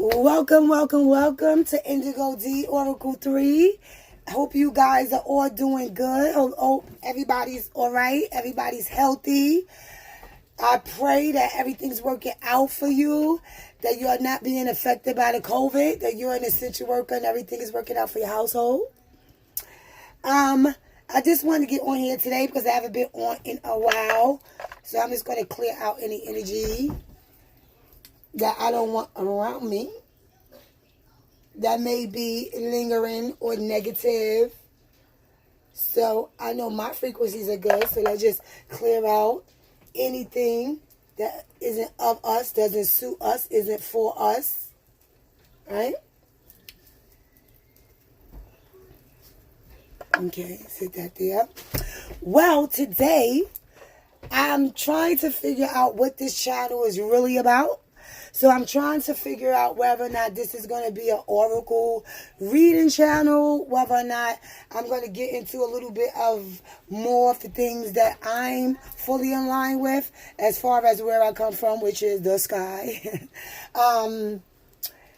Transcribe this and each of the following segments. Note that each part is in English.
Welcome to Indigo D Oracle 3. I hope you guys are all doing good. Hope everybody's all right. Everybody's healthy. I pray that everything's working out for you, that you are not being affected by the COVID, that you're an essential worker and everything is working out for your household. I just want to get on here today because I haven't been on in a while. So I'm just going to clear out any energy that I don't want around me that may be lingering or negative. So I know my frequencies are good, so let's just clear out anything that isn't of us, doesn't suit us, isn't for us. Right? Okay, sit that there. Well, today I'm trying to figure out what this channel is really about. So I'm trying to figure out whether or not this is going to be an oracle reading channel, whether or not I'm going to get into a little bit of more of the things that I'm fully in line with as far as where I come from, which is the sky.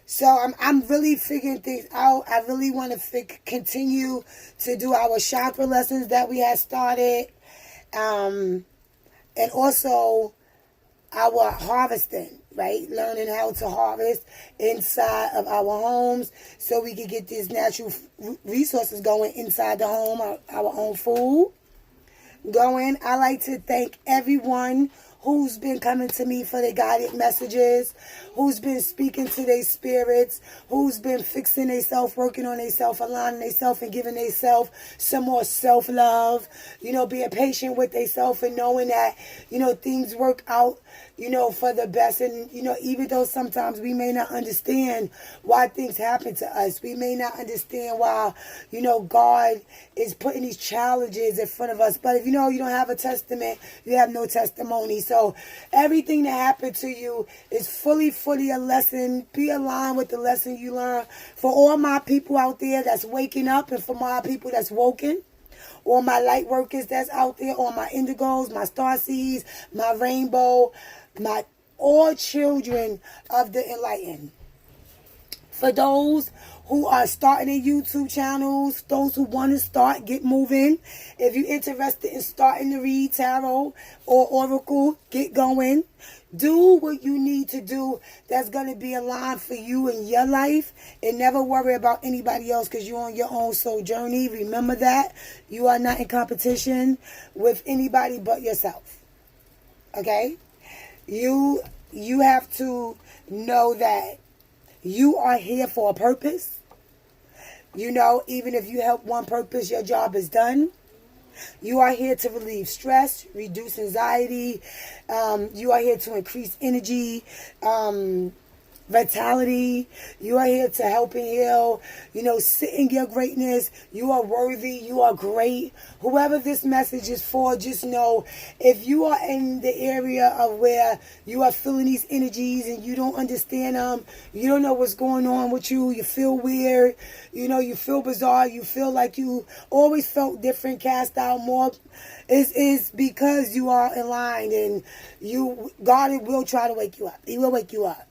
So I'm really figuring things out. I really want to continue to do our chakra lessons that we had started. And also our harvesting, right? Learning how to harvest inside of our homes so we can get these natural resources going inside the home, our own food going. I like to thank everyone who's been coming to me for their guided messages, who's been speaking to their spirits, who's been fixing themselves, working on themselves, aligning themselves, and giving themselves some more self-love, being patient with themselves and knowing that, things work out, for the best. And, even though sometimes we may not understand why things happen to us, we may not understand why, God is putting these challenges in front of us. But if you don't have a testament, you have no testimony. So everything that happened to you is fully a lesson. Be aligned with the lesson you learn. For all my people out there that's waking up, and for my people that's woken, all my light workers that's out there, all my indigos, my starseeds, my rainbow, my all children of the enlightened. For those who are starting their YouTube channels, those who want to start, get moving. If you're interested in starting to read tarot or oracle, get going. Do what you need to do that's going to be aligned for you in your life, and never worry about anybody else because you're on your own soul journey. Remember that. You are not in competition with anybody but yourself. Okay? You have to know that you are here for a purpose. Even if you help one purpose, your job is done. You are here to relieve stress, reduce anxiety. You are here to increase energy, vitality. You are here to help and heal. Sit in your greatness. You are worthy. You are great. Whoever this message is for, just know if you are in the area of where you are feeling these energies and you don't understand them, you don't know what's going on with you, you feel weird, you feel bizarre, you feel like you always felt different, cast out more, is because you are in line, and God will try to wake you up. He will wake you up.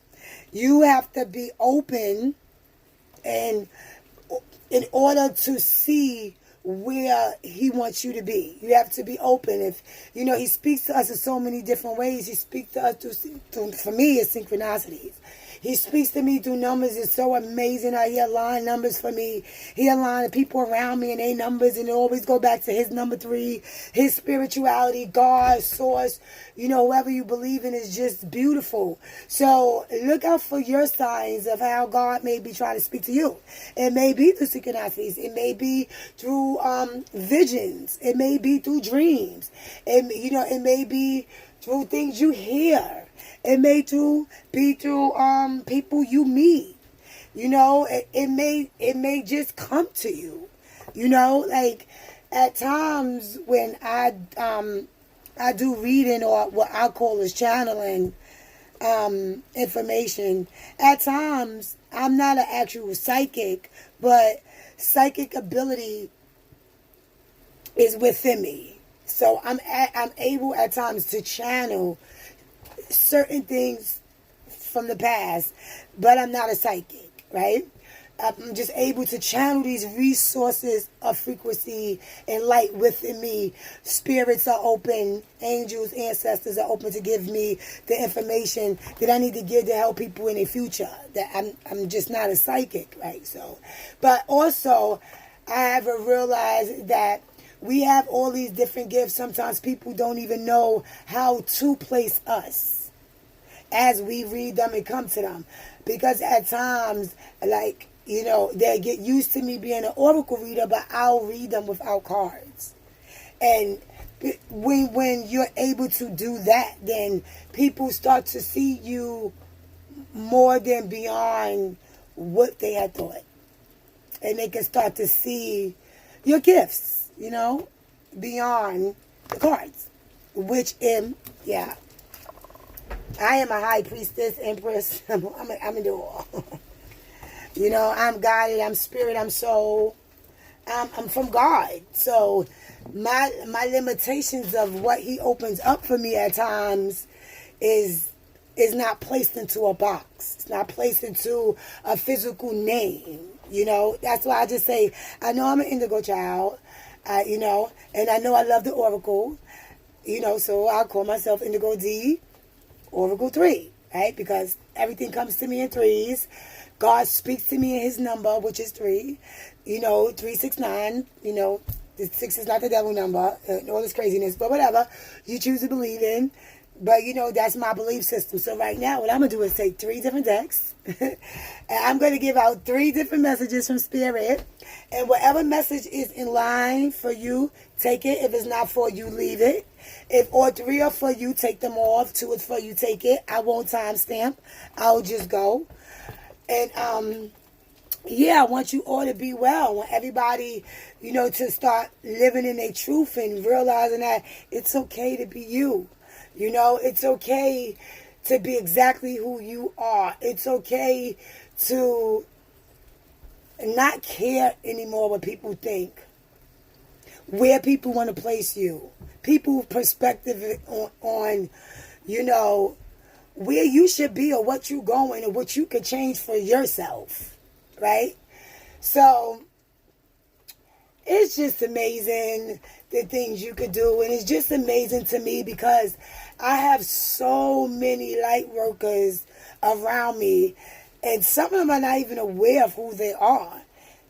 You have to be open, and in order to see where he wants you to be, you have to be open. If he speaks to us in so many different ways. He speaks to us through for me, it's synchronicities. He speaks to me through numbers. It's so amazing how he aligned numbers for me. He aligned the people around me and their numbers, and it always go back to his number 3, his spirituality, God, source, whoever you believe in is just beautiful. So look out for your signs of how God may be trying to speak to you. It may be through synchronicities. It may be through visions. It may be through dreams. It may be through things you hear. It may be through people you meet. It may just come to you. Like at times when I do reading, or what I call is channeling information. At times I'm not an actual psychic, but psychic ability is within me. So I'm able at times to channel certain things from the past, but I'm not a psychic, right? I'm just able to channel these resources of frequency and light within me. Spirits are open, angels, ancestors are open to give me the information that I need to give to help people in the future. That I'm just not a psychic, right? So, but also I have realized that we have all these different gifts. Sometimes people don't even know how to place us as we read them and come to them. Because at times, like, you know, they get used to me being an oracle reader, but I'll read them without cards. And when you're able to do that, then people start to see you more than beyond what they had thought. And they can start to see your gifts, you know, beyond the cards. Which I am a high priestess, empress. I'm in the all. You know, I'm guided, I'm spirit, I'm soul. I'm from God. So my limitations of what he opens up for me at times is not placed into a box. It's not placed into a physical name. You know, that's why I just say, I know I'm an indigo child, you know, and I know I love the oracle, you know, so I call myself Indigo D, Oracle 3, right? Because everything comes to me in threes. God speaks to me in his number, which is 3, you know, 369, you know, the 6 is not the devil number, all this craziness, but whatever you choose to believe in. But, you know, that's my belief system. So right now, what I'm going to do is take 3 different decks. And I'm going to give out 3 different messages from Spirit. And whatever message is in line for you, take it. If it's not for you, leave it. If all 3 are for you, take them off. 2 is for you, take it. I won't timestamp. I'll just go. And, I want you all to be well. I want everybody, you know, to start living in their truth and realizing that it's okay to be you. You know, it's okay to be exactly who you are. It's okay to not care anymore what people think, where people want to place you, people's perspective on, you know, where you should be or what you're going and what you could change for yourself, right? So it's just amazing the things you could do. And it's just amazing to me because I have so many light workers around me. And some of them are not even aware of who they are.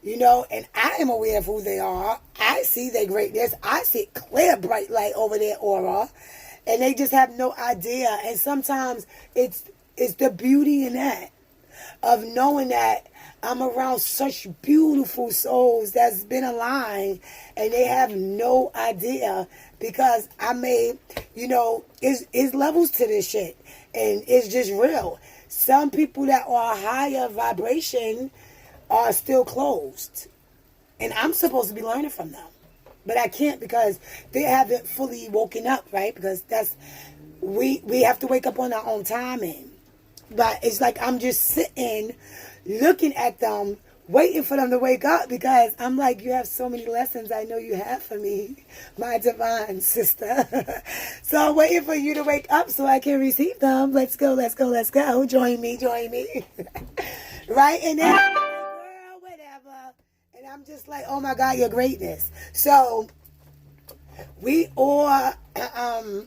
You know, and I am aware of who they are. I see their greatness. I see clear bright light over their aura. And they just have no idea. And sometimes it's the beauty in that. Of knowing that I'm around such beautiful souls that's been aligned and they have no idea because I made, you know, it's levels to this shit and it's just real. Some people that are higher vibration are still closed and I'm supposed to be learning from them, but I can't because they haven't fully woken up, right? Because we have to wake up on our own timing. But it's like I'm just sitting, looking at them, waiting for them to wake up because I'm like, you have so many lessons I know you have for me, my divine sister. So I'm waiting for you to wake up so I can receive them. Let's go, let's go, let's go. Join me. Right? And then, girl, whatever. And I'm just like, oh my God, your greatness. So we all,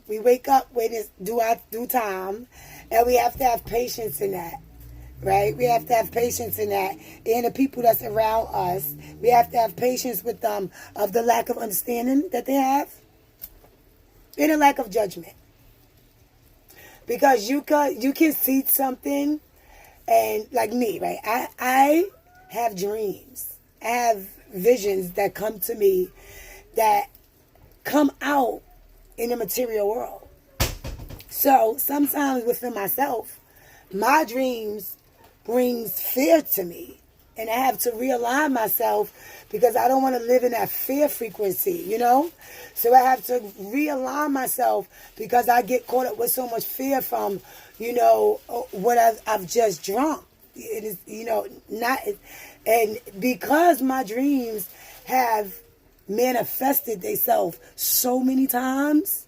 we wake up when it's due time. And we have to have patience in that, right? We have to have patience in that. And the people that's around us, we have to have patience with them of the lack of understanding that they have and a lack of judgment. Because you can see something and like me, right? I have dreams. I have visions that come to me that come out in the material world. So sometimes within myself, my dreams brings fear to me. And I have to realign myself because I don't want to live in that fear frequency, you know? So I have to realign myself because I get caught up with so much fear from, you know, what I've just drunk. It is, you know, and because my dreams have manifested themselves so many times,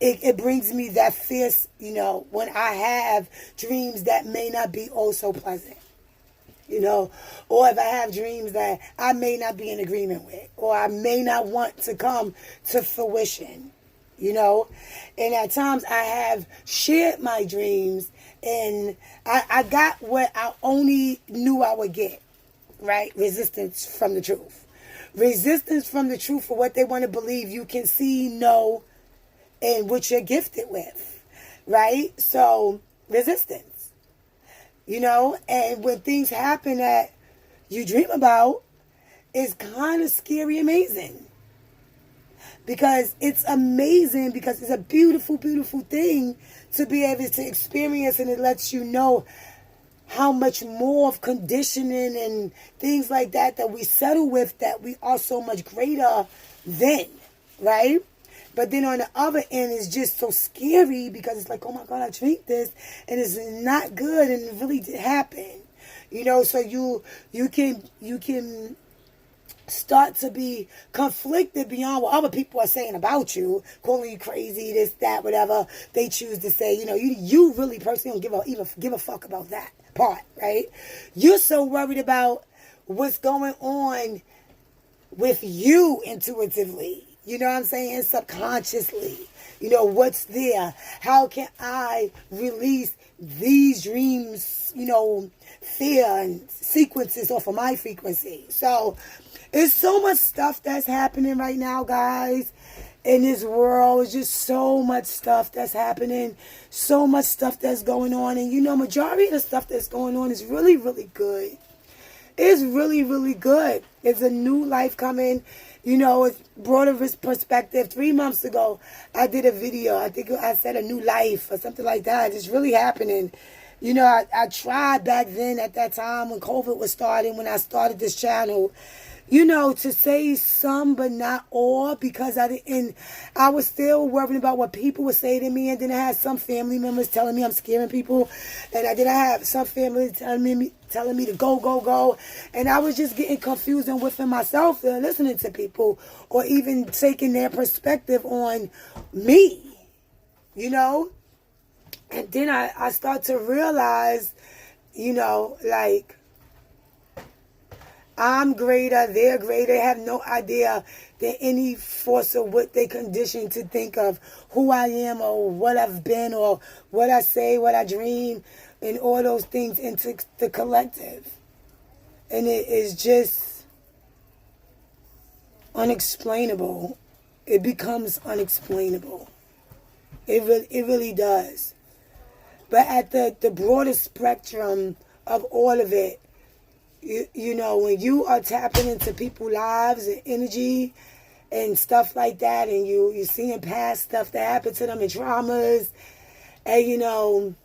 it brings me that fierce, when I have dreams that may not be oh so pleasant. Or if I have dreams that I may not be in agreement with, or I may not want to come to fruition, And at times I have shared my dreams, and I got what I only knew I would get, right? Resistance from the truth. Resistance from the truth for what they want to believe you can see, know, and what you're gifted with, right? So, resistance. And when things happen that you dream about, it's kind of scary, amazing. Because it's amazing, because it's a beautiful, beautiful thing to be able to experience, and it lets you know how much more of conditioning and things like that we settle with, that we are so much greater than, right? But then on the other end, it's just so scary because it's like, oh my God, I dreamed this and it's not good, and it really did happen. So you can start to be conflicted beyond what other people are saying about you, calling you crazy, this, that, whatever they choose to say. You really personally don't even give a fuck about that part, right? You're so worried about what's going on with you intuitively. You know what I'm saying? Subconsciously. What's there? How can I release these dreams, fear and sequences off of my frequency? So, it's so much stuff that's happening right now, guys, in this world. It's just so much stuff that's happening. So much stuff that's going on. And, majority of the stuff that's going on is really, really good. It's really, really good. It's a new life coming. It's broader perspective. 3 months ago, I did a video. I think I said a new life or something like that. It's really happening. I tried back then at that time when COVID was starting, when I started this channel, to say some but not all, because I was still worrying about what people would say to me. And then I had some family members telling me I'm scaring people. And I have some family telling me to go. And I was just getting confused and within myself and listening to people, or even taking their perspective on me, And then I start to realize, like, I'm greater, they're greater. They have no idea that any force or what they conditioned to think of who I am or what I've been or what I say, what I dream, and all those things into the collective. And it is just unexplainable. It becomes unexplainable. It really does. But at the broader spectrum of all of it, when you are tapping into people's lives and energy and stuff like that, and you're seeing past stuff that happened to them and traumas, and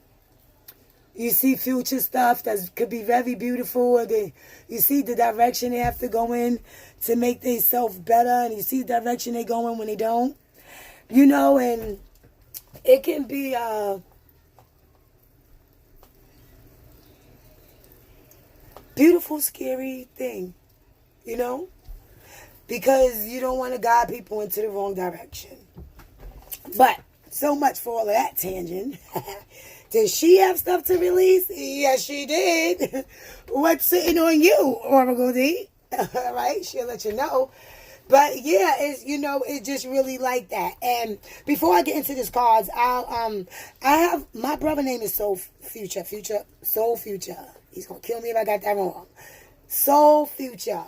you see future stuff that could be very beautiful, and then you see the direction they have to go in to make themselves better, and you see the direction they go in when they don't, and it can be beautiful, scary thing, because you don't want to guide people into the wrong direction. But so much for all of that tangent. Did she have stuff to release? Yes, she did. What's sitting on you, Oracle D? All right, she'll let you know. But yeah, it's just really like that. And before I get into this cards, I have my brother name is Soul Future. He's gonna kill me if I got that wrong. Soul Future.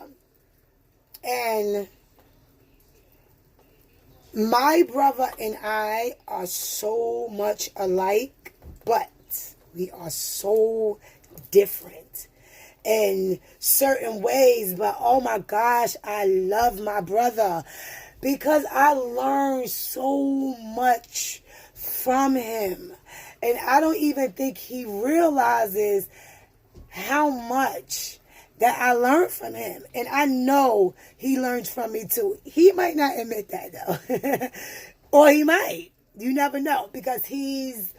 And my brother and I are so much alike, but we are so different in certain ways. But oh my gosh, I love my brother because I learned so much from him. And I don't even think he realizes how much that I learned from him. And I know he learns from me too. He might not admit that though. Or he might. You never know. Because he's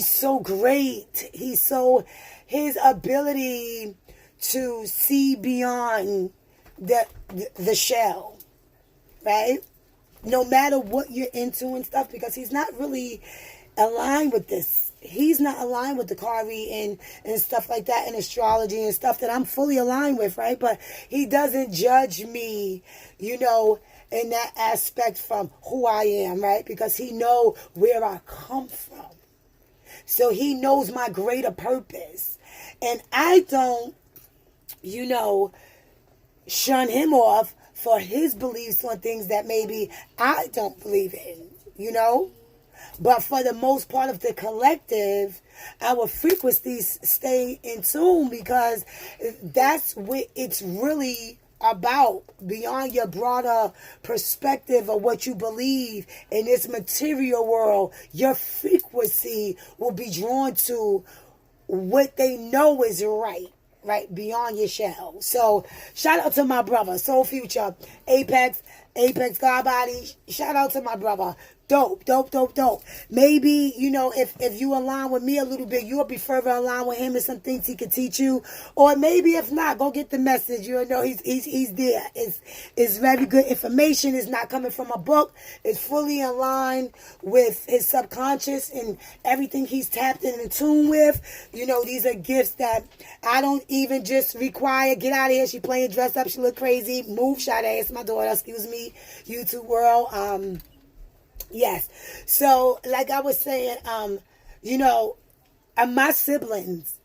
so great. His ability to see beyond the shell. Right? no matter what you're into and stuff, because he's not really aligned with this. He's not aligned with the Kari and stuff like that, and astrology and stuff that I'm fully aligned with, right? But he doesn't judge me, you know, in that aspect from who I am, right? Because he know where I come from. So he knows my greater purpose. And I don't, you know, shun him off for his beliefs on things that maybe I don't believe in, you know? But for the most part of the collective, our frequencies stay in tune, because that's what it's really about, beyond your broader perspective of what you believe in this material world. Your frequency will be drawn to what they know is right beyond your shell. So shout out to my brother, Soul Future, Apex God Body. Shout out to my brother. Dope. Maybe, you know, if you align with me a little bit, you'll be further aligned with him and some things he can teach you. Or maybe if not, go get the message. You'll know he's there. It's very good information. It's not coming from a book. It's fully in line with his subconscious and everything he's tapped in tune with. You know, these are gifts that I don't even just require. Get out of here. She playing dress up. She look crazy. Move, shot ass. My daughter. Excuse me, YouTube world. Yes. So, like I was saying, you know, my siblings,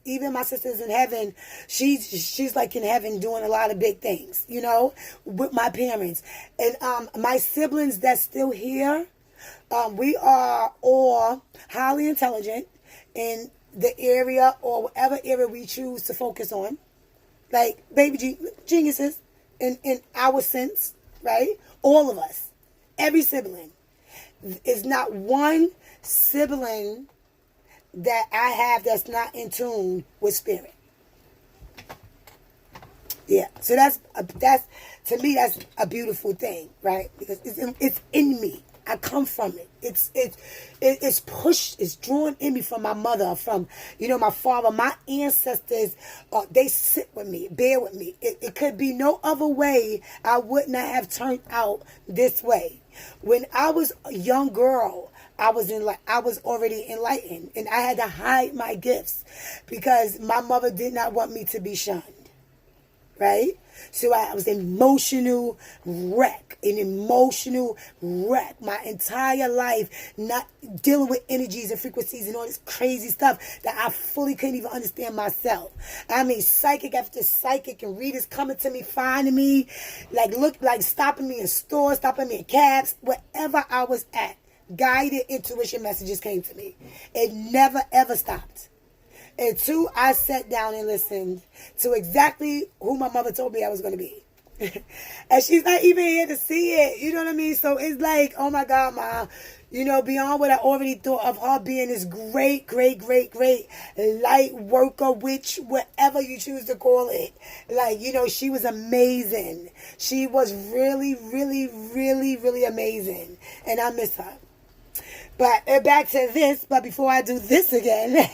even my sister's in heaven, she's like in heaven doing a lot of big things, you know, with my parents. And my siblings that's still here, we are all highly intelligent in the area or whatever area we choose to focus on. Like baby geniuses in our sense, right? All of us. Every sibling. Is not one sibling that I have that's not in tune with spirit. Yeah. So that's to me, that's a beautiful thing, right? Because it's in me. I come from it. It's pushed, it's drawn in me from my mother, from, you know, my father, my ancestors. They sit with me, bear with me. It could be no other way. I would not have turned out this way. When I was a young girl, I was already enlightened, and I had to hide my gifts because my mother did not want me to be shunned. Right? So I was an emotional wreck my entire life, not dealing with energies and frequencies and all this crazy stuff that I fully couldn't even understand myself. I mean, psychic after psychic and readers coming to me, finding me, stopping me in stores, stopping me in cabs, wherever I was at. Guided intuition messages came to me. It never ever stopped. And two, I sat down and listened to exactly who my mother told me I was going to be. And she's not even here to see it. You know what I mean? So it's like, oh my God, Ma, you know, beyond what I already thought of her being this great light worker, witch, whatever you choose to call it. Like, you know, she was amazing. She was really amazing. And I miss her. But back to this. But before I do this again,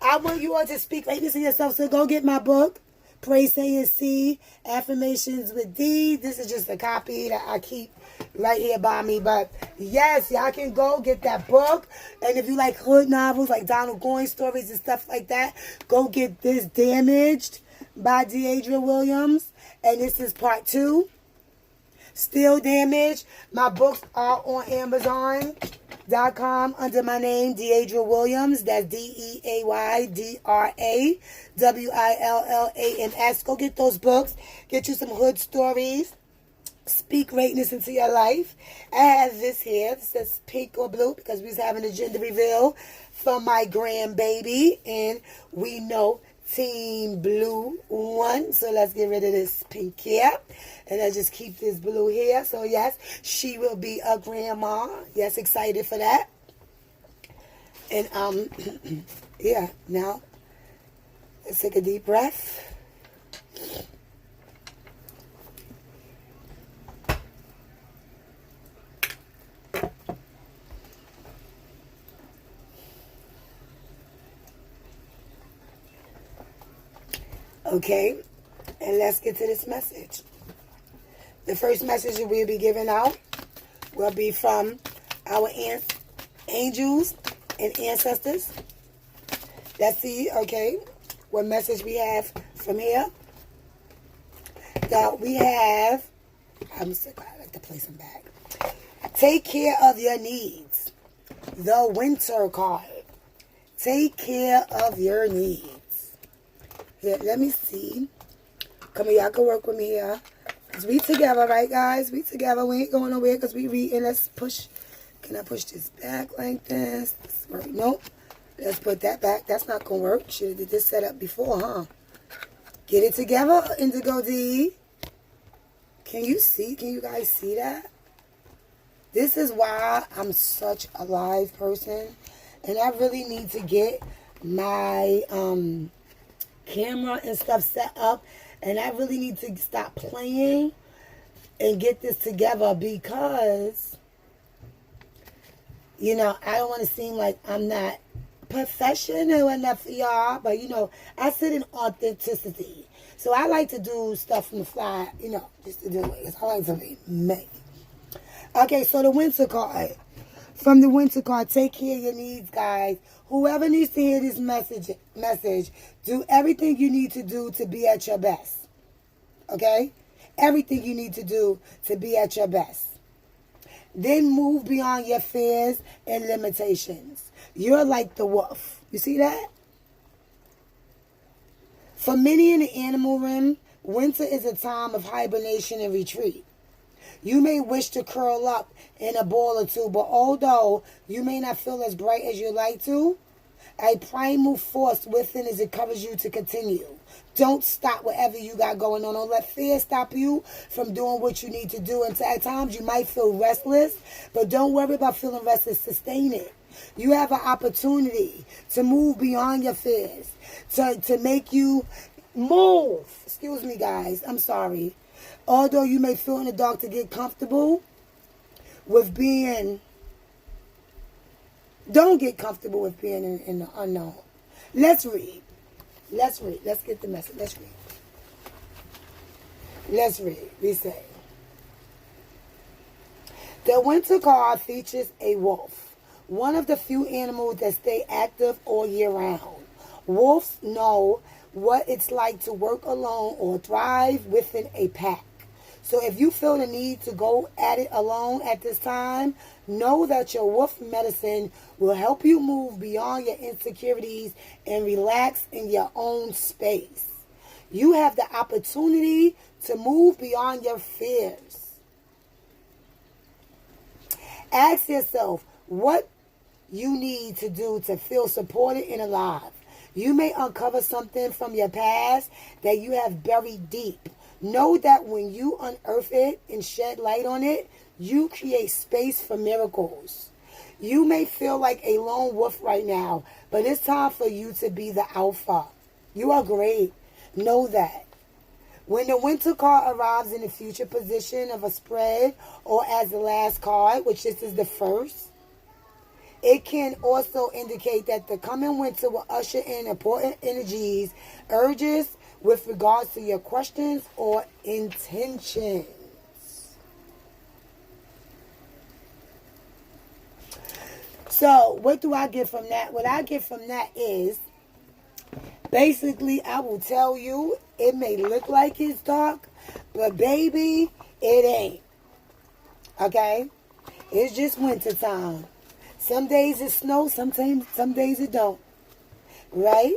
I want you all to speak greatness in yourself. So go get my book, Pray, Say, and See, Affirmations with D. This is just a copy that I keep right here by me. But yes, y'all can go get that book. And if you like hood novels, like Donald Goines stories and stuff like that, go get this, Damaged by Deidre Williams. And this is part 2. Still Damaged. My books are on Amazon.com under my name, Deidre Williams. That's DeidreWilliams. Go get those books. Get you some hood stories. Speak greatness into your life. I have this here. It says pink or blue because we was having a gender reveal for my grandbaby. And we know Team Blue won. So let's get rid of this pink here. And I just keep this blue here. So yes, she will be a grandma. Yes, excited for that. And yeah, now let's take a deep breath. Okay, and let's get to this message. The first message that we'll be giving out will be from our angels and ancestors. Let's see, okay, what message we have from here. That we have, I'm so glad I like to place them back. Take care of your needs. The Winter card. Take care of your needs. Here, let me see. Come here, y'all can work with me here. Because we together, right, guys? We together. We ain't going nowhere because we reading. Let's push. Can I push this back like this? Nope. Let's put that back. That's not going to work. Should have did this setup before, huh? Get it together, Indigo D. Can you see? Can you guys see that? This is why I'm such a live person. And I really need to get my camera and stuff set up. And I really need to stop playing and get this together because, you know, I don't want to seem like I'm not professional enough for y'all. But, you know, I sit in authenticity. So I like to do stuff from the fly, you know, just to do it. Because I like to be me. Okay, so the Winter card. From the Winter card, take care of your needs, guys. Whoever needs to hear this message, do everything you need to do to be at your best. Okay? Everything you need to do to be at your best. Then move beyond your fears and limitations. You're like the wolf. You see that? For many in the animal realm, winter is a time of hibernation and retreat. You may wish to curl up in a ball or two, but although you may not feel as bright as you like to, a primal force within is encouraging you to continue. Don't stop whatever you got going on. Don't let fear stop you from doing what you need to do. And at times you might feel restless, but don't worry about feeling restless. Sustain it. You have an opportunity to move beyond your fears, to make you move. Excuse me, guys. I'm sorry. Although you may feel in the dark, to get comfortable with being, don't get comfortable with being in the unknown. Let's read. Let's read. Let's get the message. Let's read. Let's read. We say, the Winter card features a wolf, one of the few animals that stay active all year round. Wolves know what it's like to work alone or thrive within a pack. So if you feel the need to go at it alone at this time, know that your wolf medicine will help you move beyond your insecurities and relax in your own space. You have the opportunity to move beyond your fears. Ask yourself what you need to do to feel supported and alive. You may uncover something from your past that you have buried deep. Know that when you unearth it and shed light on it, you create space for miracles. You may feel like a lone wolf right now, but it's time for you to be the alpha. You are great. Know that. When the Winter card arrives in the future position of a spread or as the last card, which this is the first, it can also indicate that the coming winter will usher in important energies, urges, with regards to your questions or intentions. So, what do I get from that? What I get from that is, basically, I will tell you, it may look like it's dark, but baby, it ain't. Okay? It's just winter time. Some days it snows, some days it don't. Right?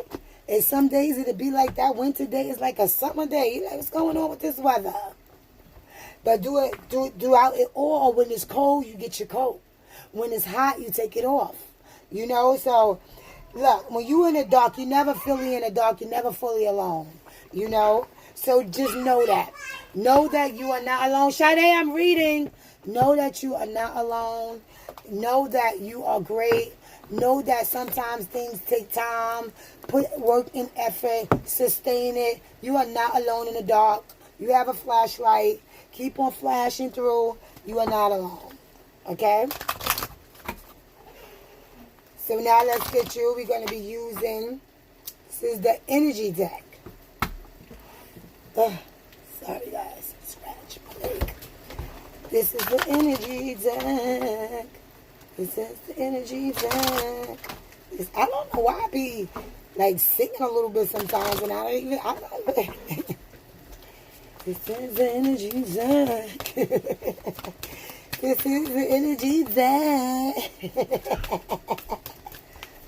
And some days it'll be like that winter day is like a summer day. You're like, what's going on with this weather? But throughout it all, when it's cold, you get your coat. When it's hot, you take it off. You know, so look, when you're in the dark, you're never fully in the dark. You're never fully alone. You know? So just know that. Know that you are not alone. Sade, I'm reading. Know that you are not alone. Know that you are great. Know that sometimes things take time. Put work and effort. Sustain it. You are not alone in the dark. You have a flashlight. Keep on flashing through. You are not alone. Okay? So now let's get you. We're going to be using, this is the energy deck. Sorry guys. Scratch my leg. This is the energy deck. This is the energy deck. I don't know why I be like singing a little bit sometimes, and I don't This is the energy deck. This is the energy deck.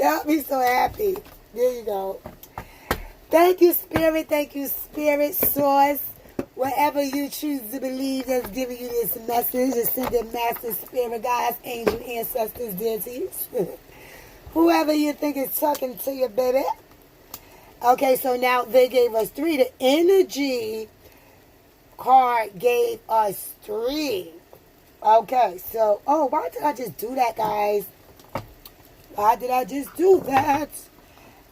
Y'all be so happy. There you go. Thank you, Spirit. Thank you, Spirit, Source. Whatever you choose to believe that's giving you this message, ascended Master, Spirit, guides, angel, ancestors, deities. Whoever you think is talking to you, baby. Okay, so now they gave us 3. The energy card gave us 3. Okay, so, why did I just do that, guys? Why did I just do that?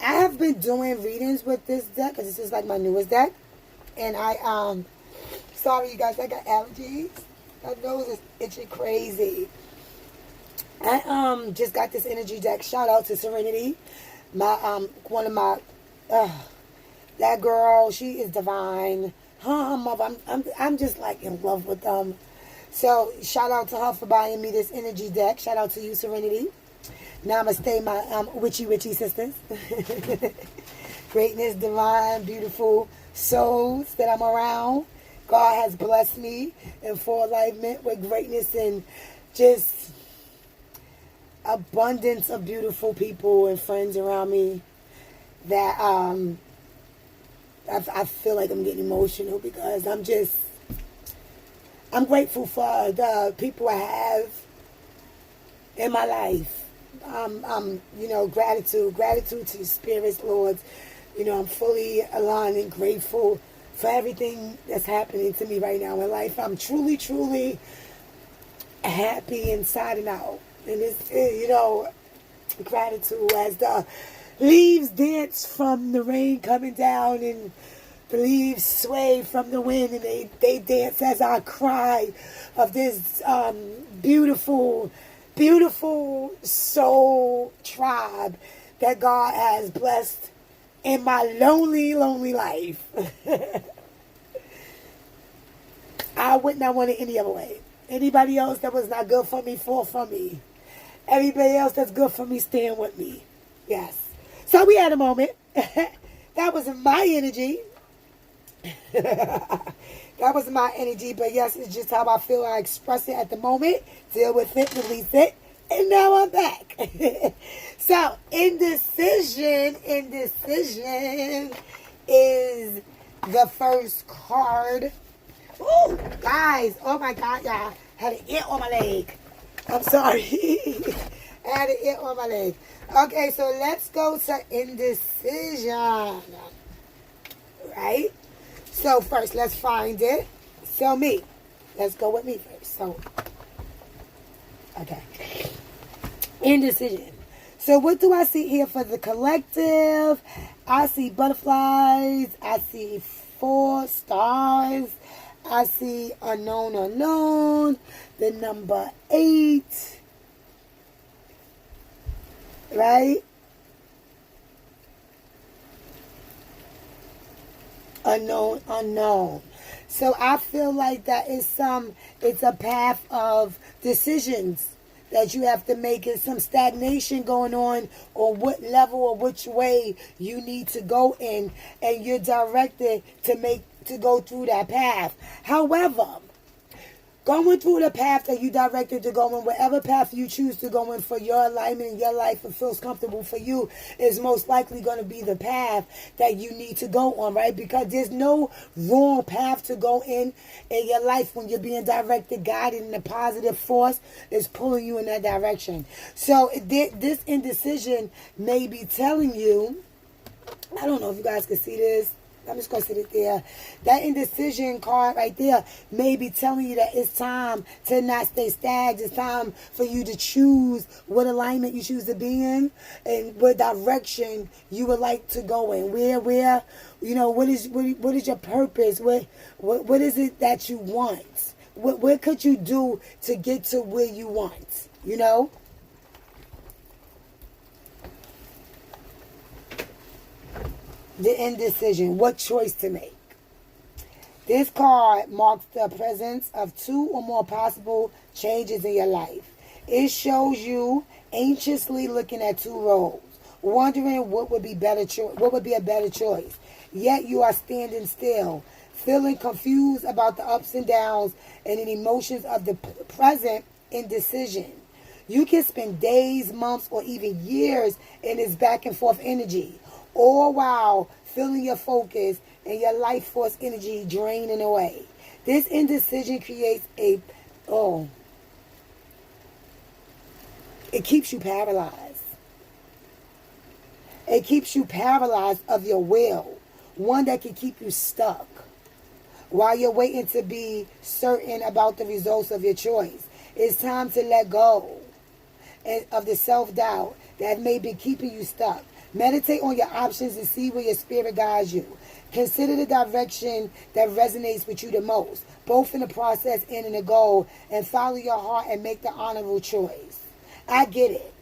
I have been doing readings with this deck because this is like my newest deck. And sorry you guys, I got allergies. My nose is itching crazy. I just got this energy deck. Shout out to Serenity. My one of my that girl, she is divine. I'm just like in love with them. So shout out to her for buying me this energy deck. Shout out to you, Serenity. Namaste, my witchy sisters. Greatness, divine, beautiful souls that I'm around. God has blessed me in full alignment with greatness and just abundance of beautiful people and friends around me that I feel like I'm getting emotional because I'm grateful for the people I have in my life. Gratitude to the spirits, Lords. I'm fully aligned and grateful for everything that's happening to me right now in life. I'm truly, truly happy inside and out. And it's, gratitude as the leaves dance from the rain coming down and the leaves sway from the wind and they dance as I cry of this beautiful soul tribe that God has blessed in my lonely life. I would not want it any other way. Anybody else that was not good for me, fall from me. Everybody else that's good for me, stand with me. Yes. So we had a moment. That was my energy. That was my energy, but yes, it's just how I feel. I express it at the moment, deal with it, release it, and now I'm back. So, indecision is the first card. Oh, guys, oh my God, y'all, had an it on my leg. I'm sorry. I had an it on my leg. Okay, so let's go to indecision. Right? So first, let's find it. So let's go with me first. So, okay. Indecision. So what do I see here for the collective? I see butterflies. I see 4 stars. I see unknown. The number 8. Right? Unknown. So I feel like that is it's a path of decisions that you have to make. It's some stagnation going on what level or which way you need to go in, and you're directed to go through that path. However, going through the path that you directed to go in, whatever path you choose to go in for your alignment in your life and feels comfortable for you, is most likely going to be the path that you need to go on, right? Because there's no wrong path to go in your life when you're being directed, guided, and the positive force is pulling you in that direction. So this indecision may be telling you, I don't know if you guys can see this. I'm just going to sit it there. That indecision card right there may be telling you that it's time to not stay stagnant. It's time for you to choose what alignment you choose to be in and what direction you would like to go in. Where what is your purpose? What is it that you want? What could you do to get to where you want? The indecision, what choice to make. This card marks the presence of 2 or more possible changes in your life. It shows you anxiously looking at 2 roads, wondering what would be a better choice. Yet you are standing still, feeling confused about the ups and downs and the emotions of the present indecision. You can spend days, months, or even years in this back and forth energy, all while feeling your focus and your life force energy draining away. This indecision creates it keeps you paralyzed. It keeps you paralyzed of your will, one that can keep you stuck while you're waiting to be certain about the results of your choice. It's time to let go of the self-doubt that may be keeping you stuck. Meditate on your options and see where your spirit guides you. Consider the direction that resonates with you the most, both in the process and in the goal, and follow your heart and make the honorable choice. I get it,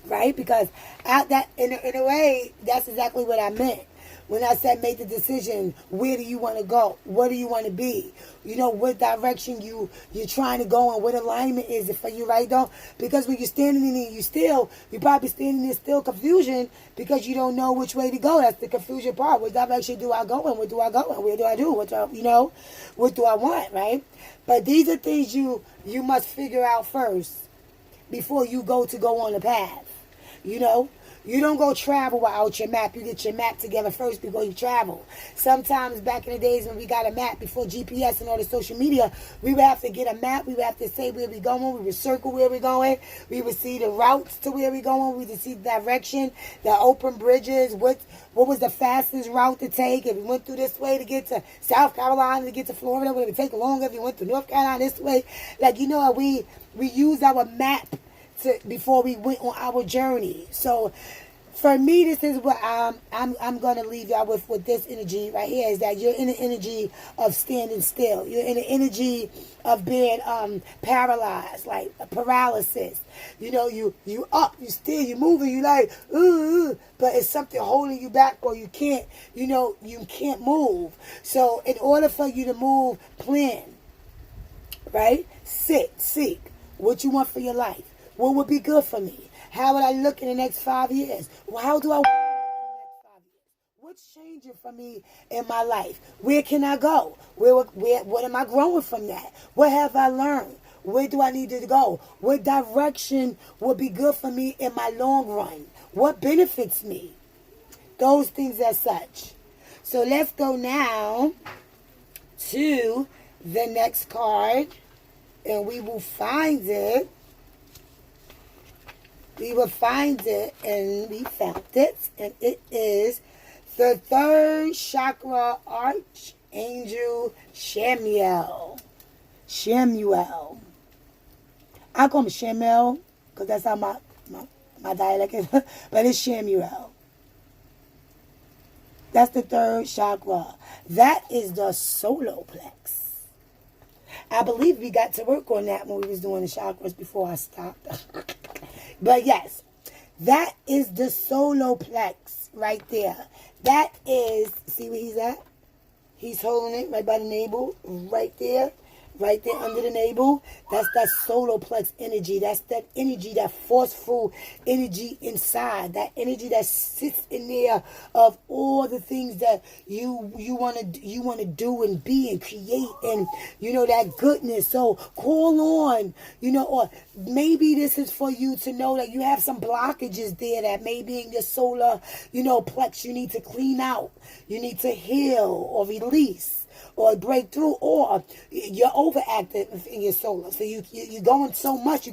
right? Because in a way, that's exactly what I meant. When I said make the decision, where do you want to go? What do you want to be? You know, what direction you're trying to go and what alignment is it for you, right, though? Because when you're standing in there, you're probably standing in still confusion because you don't know which way to go. That's the confusion part. What direction do I go in? What do I go in? Where do I do? What do I want, right? But these are things you must figure out first before you go on the path, you know? You don't go travel without your map. You get your map together first before you travel. Sometimes back in the days when we got a map before GPS and all the social media, we would have to get a map. We would have to say where we're going. We would circle where we're going. We would see the routes to where we're going. We would see the direction, the open bridges, what was the fastest route to take. If we went through this way to get to South Carolina, to get to Florida, would it take longer if we went to North Carolina this way? Like, you know, we use our map before we went on our journey. So for me, this is what I'm gonna leave y'all with this energy right here, is that you're in the energy of standing still. You're in the energy of being paralyzed, like paralysis. You know, you up, you still, you moving, you like, but it's something holding you back, or you can't move. So in order for you to move, plan, right? Seek what you want for your life. What would be good for me? How would I look in the next 5 years? Well, how do I look in the next 5 years? What's changing for me in my life? Where can I go? What am I growing from that? What have I learned? Where do I need to go? What direction would be good for me in my long run? What benefits me? Those things as such. So let's go now to the next card, and we will find it. We will find it, and we found it, and it is the 3rd chakra archangel Shamuel. I call him Shamuel because that's how my dialect is, but it's Shamuel. That's the 3rd chakra. That is the solar plex. I believe we got to work on that when we was doing the chakras before I stopped. But yes, that is the solar plex right there. That is, see where he's at? He's holding it right by the navel, right there under the navel. That's that solar plex energy. That's that energy, that forceful energy inside. That energy that sits in there of all the things that you want to do and be and create, and you know, that goodness. So call on, you know, or maybe this is for you to know that you have some blockages there that maybe in your solar, you know, plex you need to clean out. You need to heal or release or break through, or you're overactive in your solar. So you're going so much, you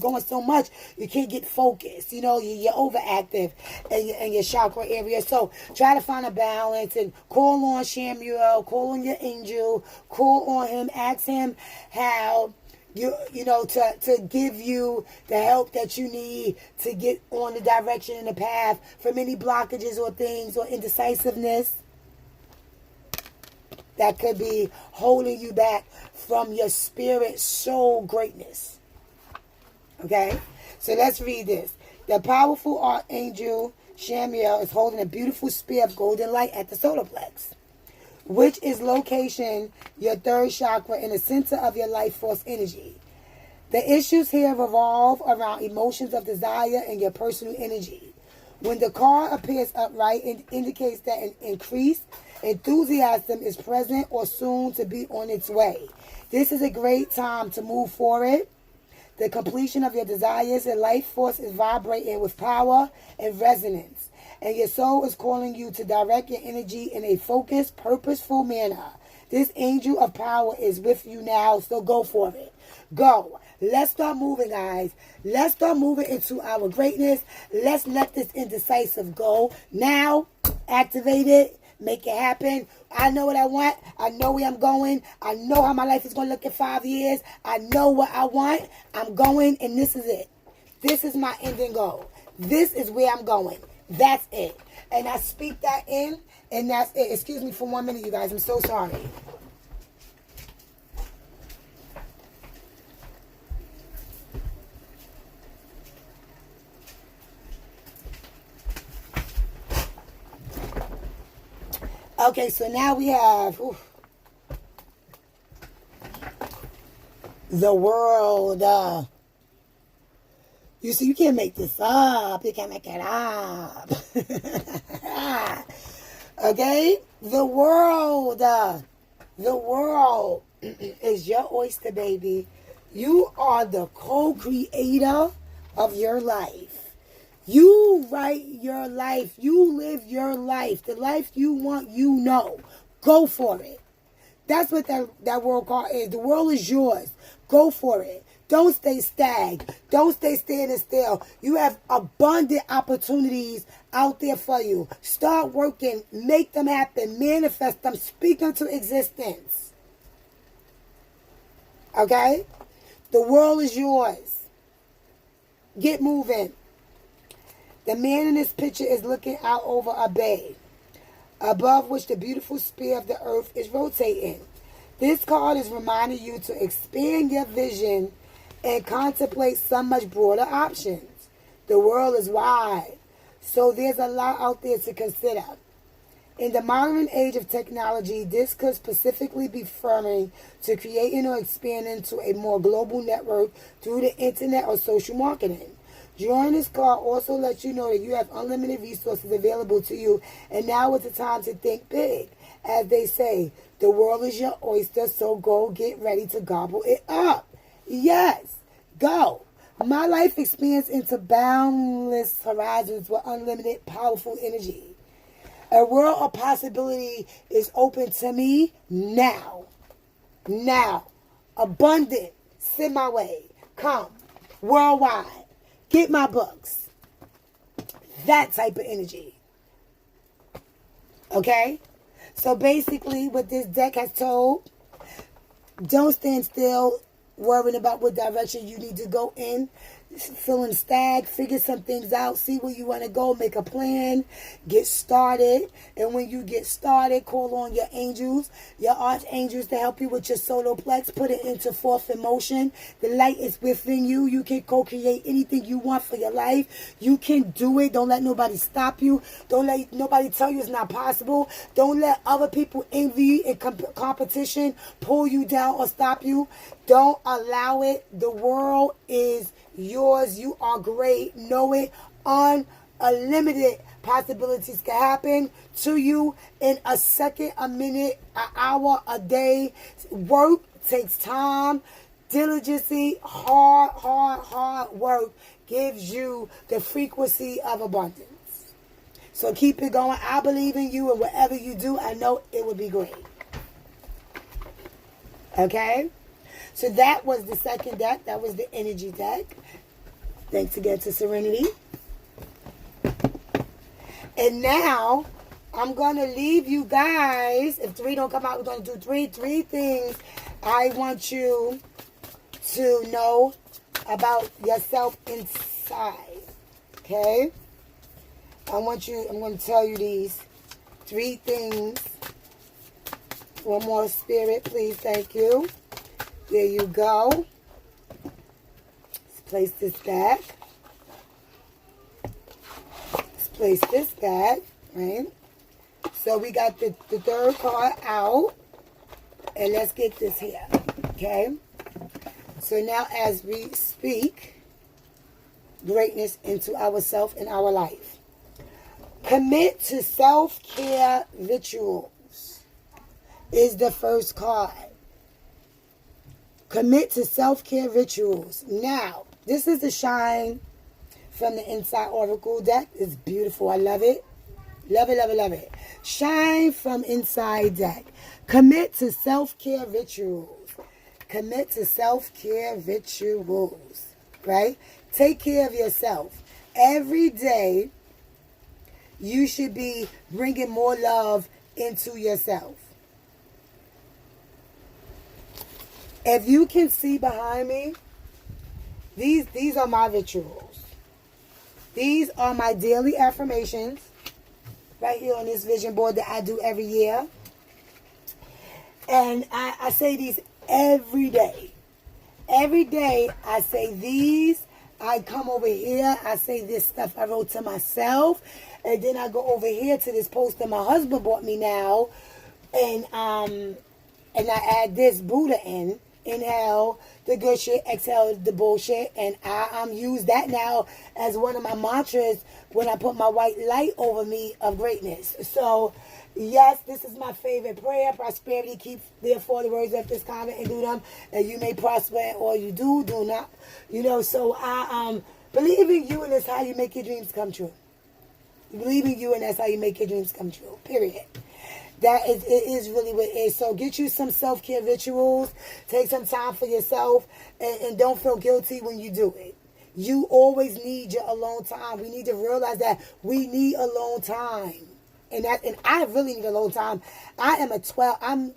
can't get focused. You know, you're overactive in your chakra area. So try to find a balance and call on Shamuel, call on your angel, call on him, ask him how you know, to give you the help that you need to get on the direction and the path from any blockages or things or indecisiveness that could be holding you back from your spirit soul greatness. Okay? So let's read this. The powerful archangel Shamuel is holding a beautiful spear of golden light at the solar plex. which is location, your third chakra, in the center of your life force energy. The issues here revolve around emotions of desire and your personal energy. When the card appears upright, it indicates that an increased enthusiasm is present or soon to be on its way. This is a great time to move forward. The completion of your desires and life force is vibrating with power and resonance. And your soul is calling you to direct your energy in a focused, purposeful manner. This angel of power is with you now, so go for it. Go. Let's start moving, guys. Let's start moving into our greatness. Let's let this indecisive go. Now, activate it. Make it happen. I know what I want. I know where I'm going. I know how my life is going to look in 5 years. I know what I want. I'm going, and this is it. This is my ending goal. This is where I'm going. That's it. And I speak that in, and that's it. Excuse me for 1 minute, you guys. I'm so sorry. Okay, so now we have the world. You see, you can't make this up. You can't make it up. Okay? The world. The world is your oyster, baby. You are the co-creator of your life. You write your life. You live your life. The life you want, you know. Go for it. That's what that world card is. The world is yours. Go for it. Don't stay stagnant. Don't stay standing still. You have abundant opportunities out there for you. Start working. Make them happen. Manifest them. Speak them to existence. Okay? The world is yours. Get moving. The man in this picture is looking out over a bay, above which the beautiful sphere of the earth is rotating. This card is reminding you to expand your vision and contemplate some much broader options. The world is wide, so there's a lot out there to consider. In the modern age of technology, this could specifically be referring to creating or expanding to a more global network through the internet or social marketing. Drawing this card also lets you know that you have unlimited resources available to you, and now is the time to think big. As they say, the world is your oyster, so go get ready to gobble it up. Yes, go. My life expands into boundless horizons with unlimited powerful energy. A world of possibility is open to me now. Now. Abundant. Send my way. Come. Worldwide. Get my books. That type of energy. Okay? So basically what this deck has told, don't stand still worrying about what direction you need to go in. Feeling stagnant, figure some things out, see where you want to go, make a plan, get started. And when you get started, call on your angels, your archangels to help you with your solar plex, put it into forth in motion. The light is within you. You can co-create anything you want for your life. You can do it. Don't let nobody stop you. Don't let nobody tell you it's not possible. Don't let other people envy and competition pull you down or stop you. Don't allow it. The world is yours. You are great. Know it. Unlimited possibilities can happen to you in a second, a minute, an hour, a day. Work takes time. Diligence, hard work gives you the frequency of abundance. So keep it going. I believe in you, and whatever you do, I know it will be great. Okay? So that was the second deck. That was the energy deck. Thanks again to Serenity. And now, I'm going to leave you guys. If 3 don't come out, we're going to do three things I want you to know about yourself inside. Okay? I'm going to tell you these 3 things. One more, Spirit, please. Thank you. There you go. Let's place this back. Let's place this back, right? So we got the third card out. And let's get this here. Okay? So now as we speak greatness into ourselves and our life. Commit to self-care rituals is the first card. Commit to self-care rituals. Now, this is the Shine from the Inside Oracle deck. It's beautiful. I love it. Love it, love it, love it. Shine from Inside deck. Commit to self-care rituals. Commit to self-care rituals. Right? Take care of yourself. Every day, you should be bringing more love into yourself. If you can see behind me, these are my rituals. These are my daily affirmations right here on this vision board that I do every year. And I say these every day. Every day I say these. I come over here. I say this stuff I wrote to myself. And then I go over here to this post that my husband bought me now. And I add this Buddha in. Inhale the good shit, exhale the bullshit. And I use that now as one of my mantras when I put my white light over me of greatness. So, yes, this is my favorite prayer. Prosperity, keep therefore the words of this comment and do them. And you may prosper in all you do not. You know, so I believe in you, and that's how you make your dreams come true. Believe in you, and that's how you make your dreams come true. Period. It is really what it is. So get you some self-care rituals. Take some time for yourself. And don't feel guilty when you do it. You always need your alone time. We need to realize that we need alone time. And I really need alone time. I'm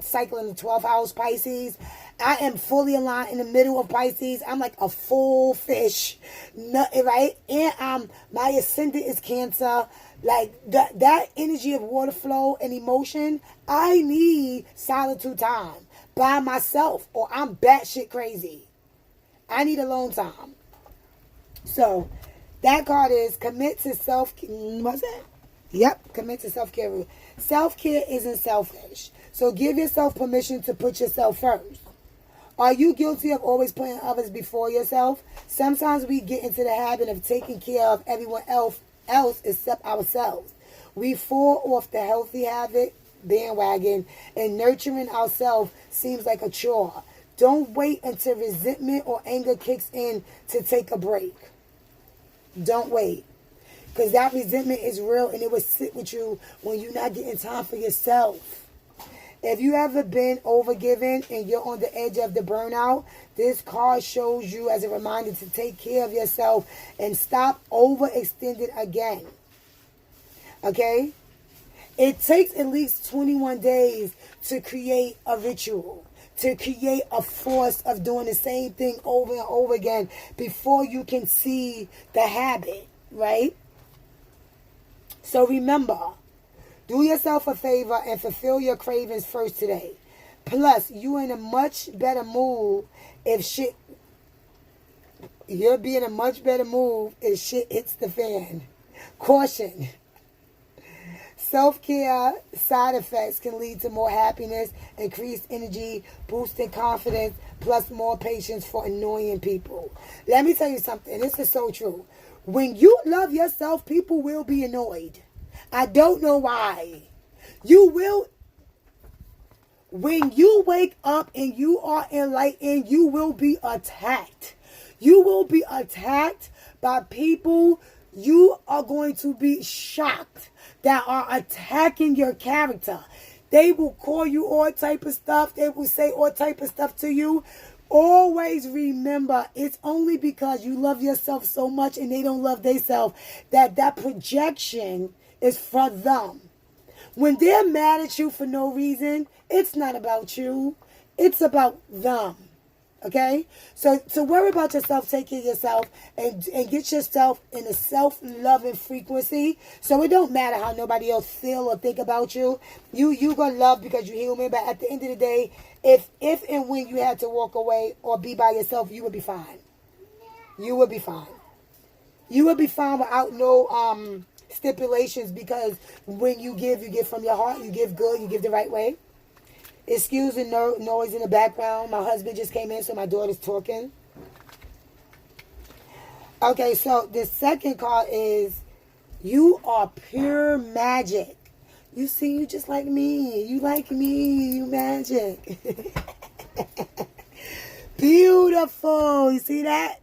cycling the 12th house Pisces. I am fully aligned in the middle of Pisces. I'm like a full fish. Right? And my ascendant is Cancer. Like that energy of water flow and emotion, I need solitude time by myself, or I'm batshit crazy. I need alone time. So that card is commit to what's that? Yep, commit to self-care. Self-care isn't selfish. So give yourself permission to put yourself first. Are you guilty of always putting others before yourself? Sometimes we get into the habit of taking care of everyone else except ourselves. We fall off the healthy habit bandwagon, and nurturing ourselves seems like a chore. Don't wait until resentment or anger kicks in to take a break. Don't wait. Because that resentment is real, and it will sit with you when you're not getting time for yourself. If you ever been overgiven and you're on the edge of the burnout, this card shows you as a reminder to take care of yourself and stop overextending again. Okay? It takes at least 21 days to create a ritual, to create a force of doing the same thing over and over again before you can see the habit, right? So remember, do yourself a favor and fulfill your cravings first today. Plus, you're in a much better mood you'll be in a much better mood if shit hits the fan. Caution. Self-care side effects can lead to more happiness, increased energy, boosted confidence, plus more patience for annoying people. Let me tell you something. This is so true. When you love yourself, people will be annoyed. I don't know why. You will. When you wake up and you are enlightened, you will be attacked. You will be attacked by people. You are going to be shocked that are attacking your character. They will call you all type of stuff. They will say all type of stuff to you. Always remember, it's only because you love yourself so much and they don't love themselves that projection is for them. When they're mad at you for no reason, it's not about you. It's about them. Okay? So worry about yourself, take care of yourself, and get yourself in a self-loving frequency. So it don't matter how nobody else feel or think about you. You gonna love because you're human. But at the end of the day, if and when you had to walk away or be by yourself, you would be fine. You would be fine. You would be fine without no stipulations, because when you give from your heart. You give good, you give the right way. Excuse the noise in the background. My husband just came in, so my daughter's talking. Okay, so the second card is you are pure magic. You see, you just like me. You like me. You magic. Beautiful. You see that?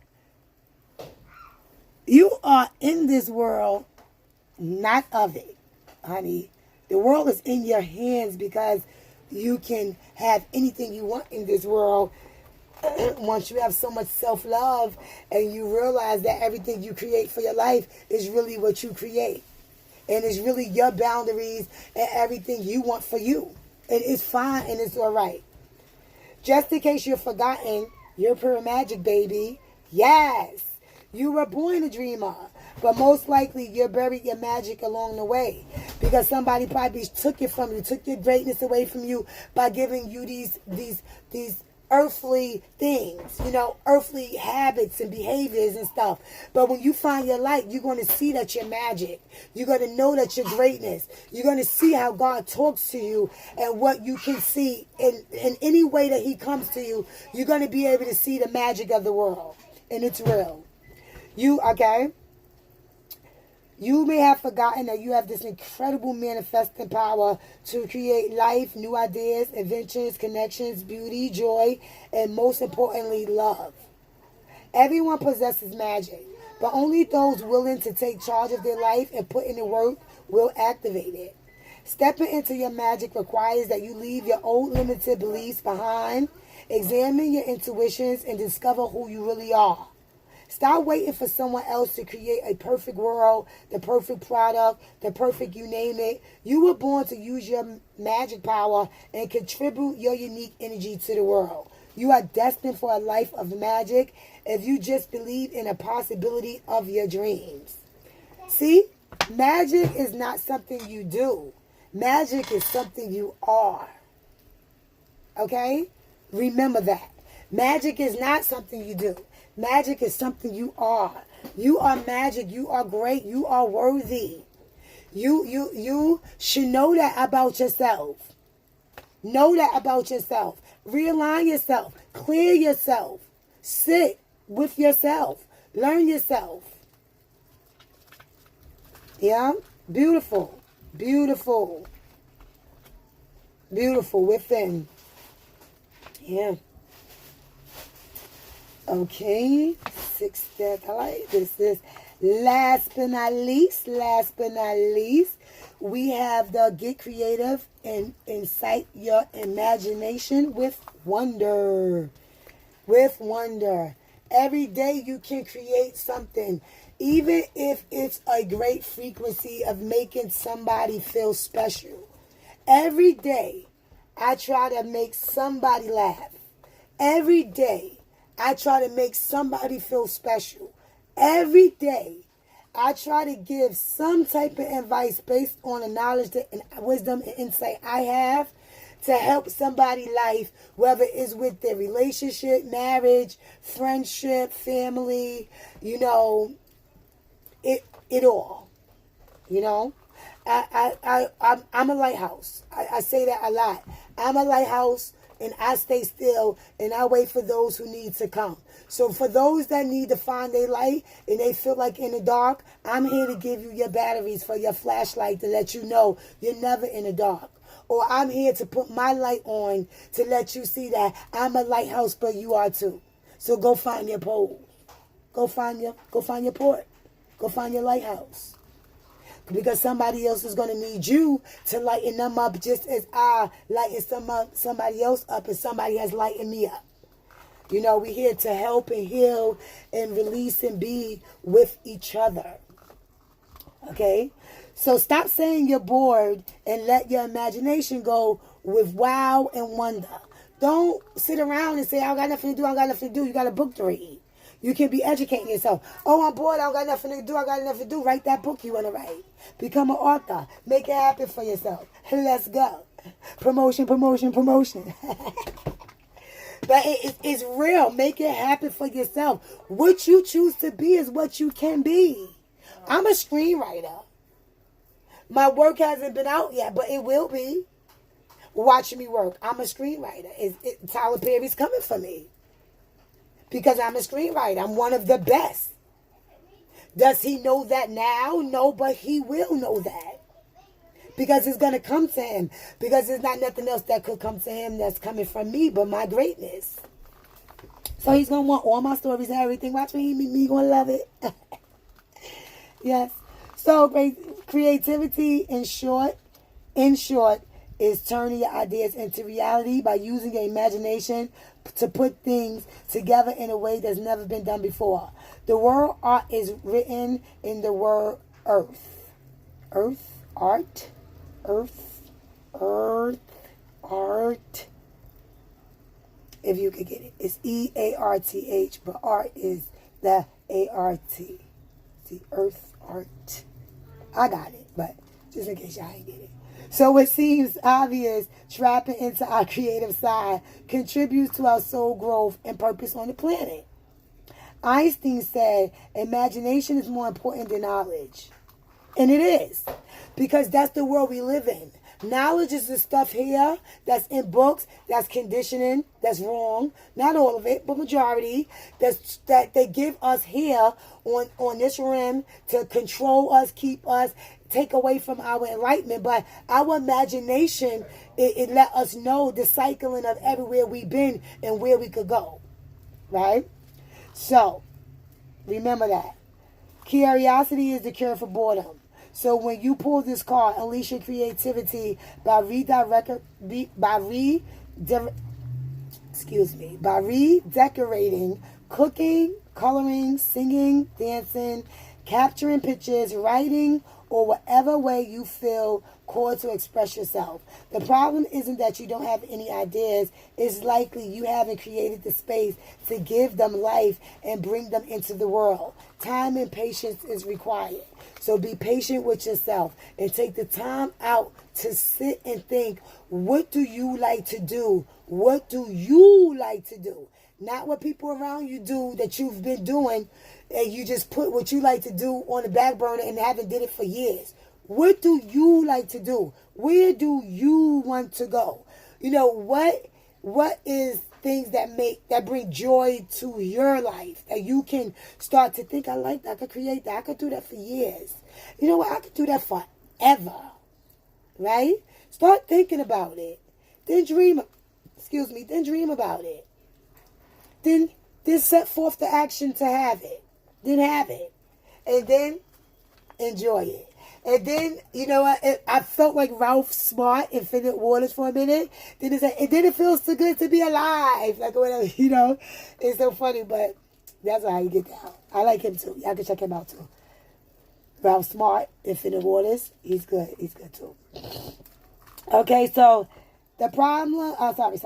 You are in this world, not of it, honey. The world is in your hands because you can have anything you want in this world once you have so much self-love and you realize that everything you create for your life is really what you create. And it's really your boundaries and everything you want for you. And it's fine and it's all right. Just in case you're forgotten, you're pure magic, baby. Yes. You were born a dreamer, but most likely you buried your magic along the way because somebody probably took it from you, took your greatness away from you by giving you these earthly things, earthly habits and behaviors and stuff. But when you find your light, you're going to see that you're magic. You're going to know that you're greatness. You're going to see how God talks to you and what you can see in any way that he comes to you. You're going to be able to see the magic of the world, and it's real. You may have forgotten that you have this incredible manifesting power to create life, new ideas, inventions, connections, beauty, joy, and most importantly, love. Everyone possesses magic, but only those willing to take charge of their life and put in the work will activate it. Stepping into your magic requires that you leave your old limited beliefs behind, examine your intuitions, and discover who you really are. Stop waiting for someone else to create a perfect world, the perfect product, the perfect you name it. You were born to use your magic power and contribute your unique energy to the world. You are destined for a life of magic if you just believe in a possibility of your dreams. See, magic is not something you do. Magic is something you are. Okay? Remember that. Magic is not something you do. Magic is something you are. You are magic. You are great. You are worthy. You should know that about yourself. Know that about yourself. Realign yourself. Clear yourself. Sit with yourself. Learn yourself. Yeah? Beautiful. Beautiful. Beautiful within. Yeah. Okay, 6 that I like. This is last but not least, we have the Get Creative and Incite Your Imagination with Wonder. With wonder. Every day you can create something, even if it's a great frequency of making somebody feel special. Every day I try to make somebody laugh. Every day I try to make somebody feel special. Every day, I try to give some type of advice based on the knowledge and wisdom and insight I have to help somebody's life, whether it's with their relationship, marriage, friendship, family, it all. I'm a lighthouse. I say that a lot. I'm a lighthouse. And I stay still and I wait for those who need to come. So for those that need to find their light and they feel like in the dark, I'm here to give you your batteries for your flashlight to let you know you're never in the dark. Or I'm here to put my light on to let you see that I'm a lighthouse, but you are too. So go find your pole. Go find your port. Go find your lighthouse. Because somebody else is going to need you to lighten them up just as I lighten somebody else up and somebody has lightened me up. We're here to help and heal and release and be with each other. Okay? So stop saying you're bored and let your imagination go with wow and wonder. Don't sit around and say, I got nothing to do. You got a book to read. You can be educating yourself. Oh, I'm bored. I don't got nothing to do. Write that book you want to write. Become an author. Make it happen for yourself. Let's go. Promotion. But it's real. Make it happen for yourself. What you choose to be is what you can be. I'm a screenwriter. My work hasn't been out yet, but it will be. Watching me work. I'm a screenwriter. Tyler Perry's coming for me. Because I'm a screenwriter. I'm one of the best. Does he know that now? No, but he will know that. Because it's going to come to him. Because there's not nothing else that could come to him that's coming from me but my greatness. So he's going to want all my stories and everything. Watch me, me going to love it. Yes. So creativity, in short, is turning your ideas into reality by using your imagination to put things together in a way that's never been done before. The word art is written in the word earth. Earth, art, earth, art. If you could get it. It's EARTH, but art is the ART. See, earth, art. I got it, but just in case y'all ain't get it. So it seems obvious trapping into our creative side contributes to our soul growth and purpose on the planet. Einstein said, imagination is more important than knowledge. And it is. Because that's the world we live in. Knowledge is the stuff here that's in books, that's conditioning, that's wrong. Not all of it, but majority. That they give us here on this rim to control us, keep us, take away from our enlightenment. But our imagination, it let us know the cycling of everywhere we've been and where we could go. Right? So, remember that. Curiosity is the cure for boredom. So when you pull this card, unleash your creativity by redecorating, cooking, coloring, singing, dancing, capturing pictures, writing, or whatever way you feel called to express yourself. The problem isn't that you don't have any ideas. It's likely you haven't created the space to give them life and bring them into the world. Time and patience is required. So be patient with yourself and take the time out to sit and think, what do you like to do? What do you like to do? Not what people around you do that you've been doing, and you just put what you like to do on the back burner and haven't did it for years. What do you like to do? Where do you want to go? You know, what is things that bring joy to your life, that you can start to think, I like that, I could create that, I could do that for years. You know what? I could do that forever. Right? Start thinking about it. Then dream about it. Then set forth the action to have it. Then have it. And then enjoy it. And then, you know what, I felt like Ralph Smart, Infinite Waters for a minute. Then it feels so good to be alive. Like, whatever, you know. It's so funny, but that's how you get down. I like him too. Y'all can check him out too. Ralph Smart, Infinite Waters. He's good. He's good too. Okay, so the problem, sorry.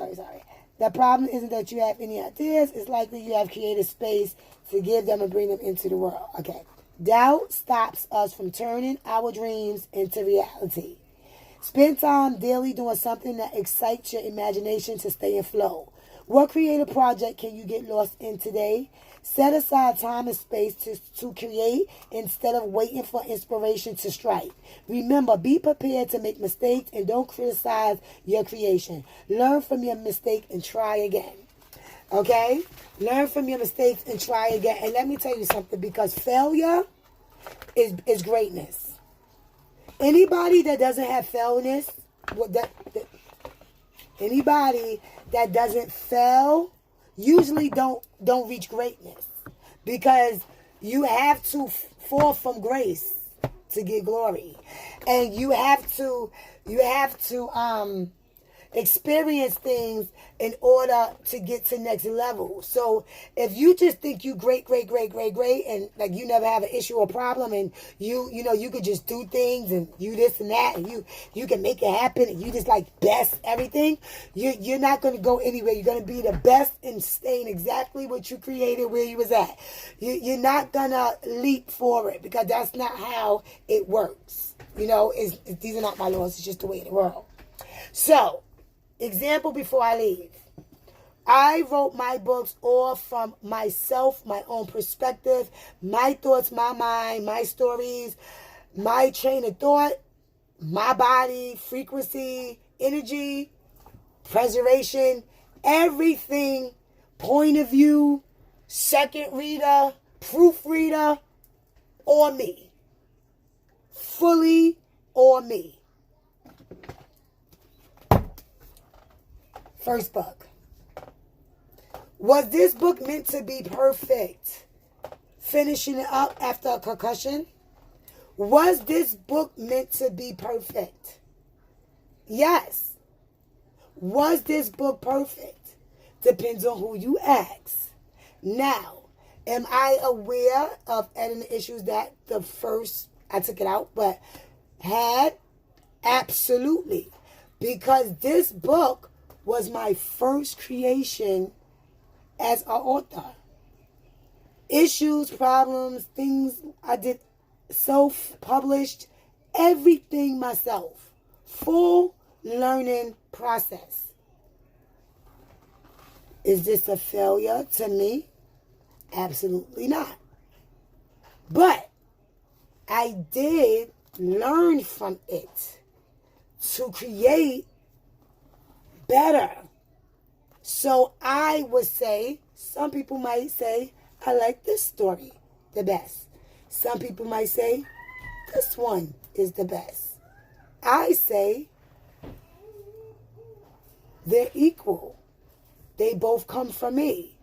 The problem isn't that you have any ideas. It's likely you have created space to give them and bring them into the world. Okay. Doubt stops us from turning our dreams into reality. Spend time daily doing something that excites your imagination to stay in flow. What creative project can you get lost in today? Set aside time and space to create instead of waiting for inspiration to strike. Remember, be prepared to make mistakes and don't criticize your creation. Learn from your mistake and try again. Okay? Learn from your mistakes and try again. And let me tell you something, because failure is greatness. Anybody that doesn't have failness, anybody that doesn't fail usually don't reach greatness, because you have to fall from grace to get glory, and you have to experience things in order to get to next level. So if you just think you great, and like you never have an issue or problem, and you could just do things and you this and that, and you can make it happen, and you just like best everything, you're not going to go anywhere. You're going to be the best and staying exactly what you created where you was at. You're not going to leap forward, because that's not how it works. You know, these are not my laws. It's just the way of the world. So, example before I leave. I wrote my books all from myself, my own perspective, my thoughts, my mind, my stories, my train of thought, my body, frequency, energy, preservation, everything, point of view, second reader, proofreader, or me. Fully or me. First book. Was this book meant to be perfect? Finishing it up after a concussion? Was this book meant to be perfect? Yes. Was this book perfect? Depends on who you ask. Now, am I aware of editing issues that the first, I took it out, but had? Absolutely. Because this book was my first creation as an author. Issues, problems, things I did self-published, everything myself. Full learning process. Is this a failure to me? Absolutely not. But I did learn from it to create better. So I would say, some people might say, I like this story the best. Some people might say, this one is the best. I say, they're equal. They both come from me.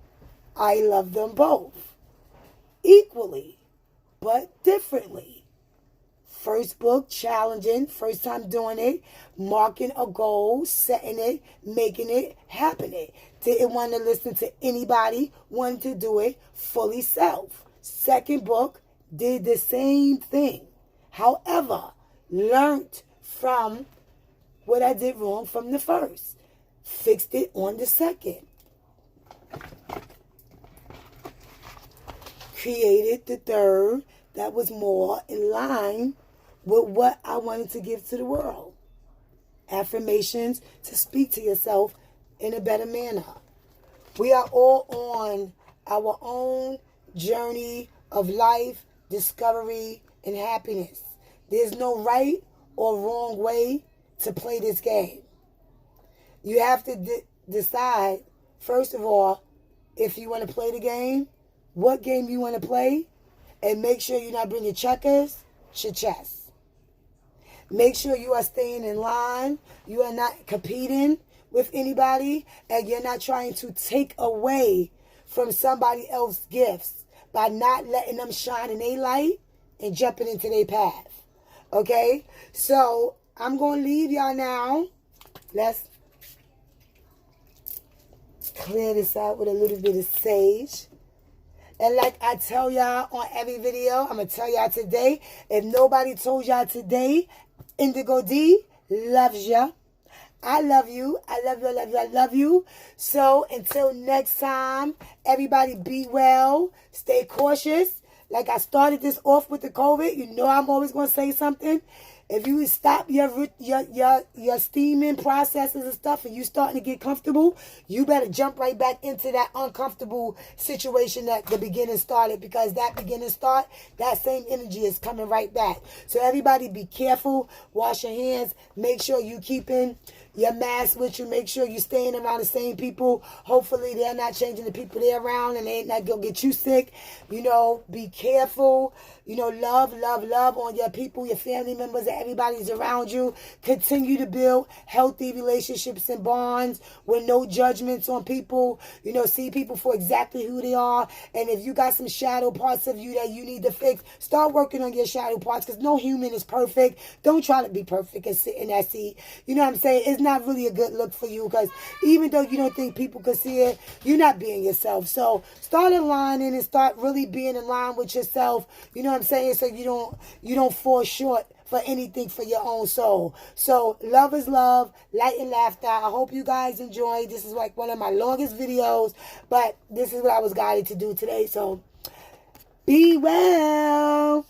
I love them both. Equally, but differently. First book, challenging, first time doing it, marking a goal, setting it, making it, happening. Didn't want to listen to anybody, wanted to do it fully self. Second book, did the same thing. However, learned from what I did wrong from the first. Fixed it on the second. Created the third that was more in line with what I wanted to give to the world. Affirmations to speak to yourself in a better manner. We are all on our own journey of life, discovery, and happiness. There's no right or wrong way to play this game. You have to decide, first of all, if you want to play the game, what game you want to play, and make sure you're not bringing checkers to chess. Make sure you are staying in line. You are not competing with anybody, and you're not trying to take away from somebody else's gifts by not letting them shine in their light and jumping into their path. Okay? So, I'm going to leave y'all now. Let's clear this out with a little bit of sage. And like I tell y'all on every video, I'm going to tell y'all today. If nobody told y'all today, Indigo D loves ya. I love you. I love you. I love you. I love you. So until next time, everybody be well. Stay cautious. Like I started this off with the COVID. You know I'm always going to say something. If you stop your steaming processes and stuff and you starting to get comfortable, you better jump right back into that uncomfortable situation that the beginning started, because that beginning start, that same energy is coming right back. So everybody be careful. Wash your hands. Make sure you keeping your mask with you. Make sure you're staying around the same people. Hopefully they're not changing the people they're around and they ain't not going to get you sick. You know, be careful. You know, love on your people, your family members, and everybody's around you. Continue to build healthy relationships and bonds with no judgments on people. You know, see people for exactly who they are. And if you got some shadow parts of you that you need to fix, start working on your shadow parts, because no human is perfect. Don't try to be perfect and sit in that seat. You know what I'm saying? It's not really a good look for you, because even though you don't think people can see it, you're not being yourself. So start aligning and start really being in line with yourself. You know what I'm saying? So you don't fall short for anything for your own soul. So love is love, light and laughter. I hope you guys enjoyed. This is like one of my longest videos, but this is what I was guided to do today. So be well.